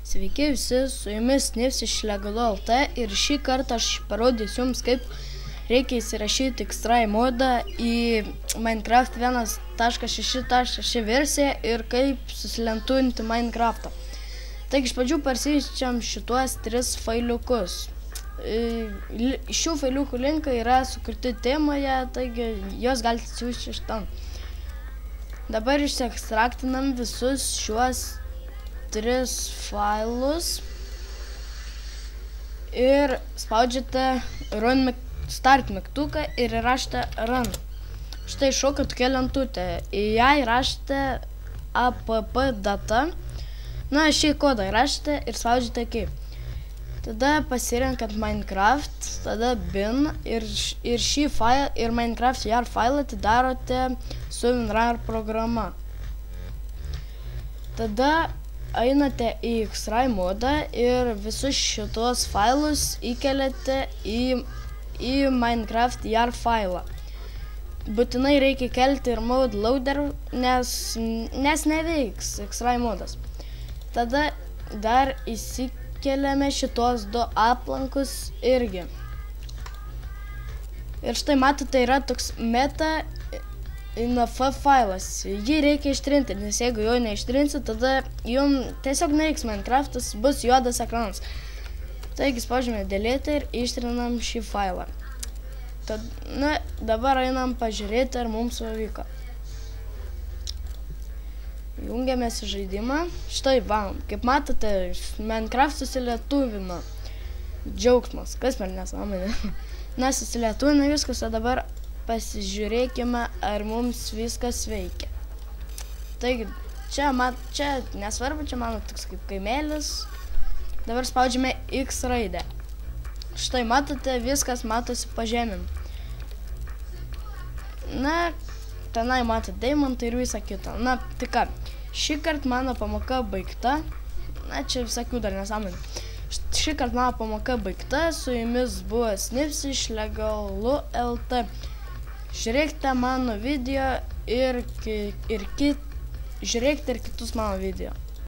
Sveiki visi, su jumis Nifs iš Legalu.lt ir šį kartą aš parodysiu jums, kaip reikia įsirašyti Extrai modą į Minecraft 1.6.6 versiją ir kaip susilentuinti Minecraftą. Taigi iš pradžių parsivečiam šituos 3 failiukus. Šių failiukų linkai yra sukurti temoje, taigi juos galite siųsti iš ten. Dabar išsiekstraktinam visus šiuos 3 failus ir spaudžiate run start mygtuką ir įrašite run. Štai šoka tokia lentutė. Į ją įrašite app data. Na, šį kodą įrašite ir spaudžiate keep. Tada pasirenkat Minecraft, tada bin ir šį failą ir Minecraft jar failą atidarote su WinRAR programa. Tada einate į Extrai modą ir visus šitos failus įkeliate į Minecraft jar failą. Būtinai reikia kelti ir mode loader, nes neveiks Extrai modas. Tada dar įsikeliame šitos 2 aplankus irgi. Ir štai matote, yra toks meta inf failas. Jį reikia ištrinti, nes jeigu jo neištrinsi, tada jums tiesiog neveiks Minecraftas, bus juodas ekranas. Taigi spaudžiame delete ir ištrinam šį failą. Na, dabar einam pažiūrėti, ar mums pavyko. Jungiamės į žaidimą. Štai va, kaip matote, Minecraft susilietuvino. Džiaugsmas, kas per nesąmonė. Na, susilietuvino viskas, o dabar pasižiūrėkime, ar mums viskas veikia. Taigi, čia nesvarbu, čia mano toks kaip kaimėlis. Dabar spaudžiame X raidę. Štai matote, viskas matosi pažemėm. Na, tenai matote deimantai ir visą kitą. Na, tai ką, šį kartą mano pamoka baigta. Na, čia visokių dar nesąmonių. Šį kartą mano pamoka baigta, su jumis buvo Nifs iš Legalu.lt. Žiūrėkite mano video ir kitus mano video.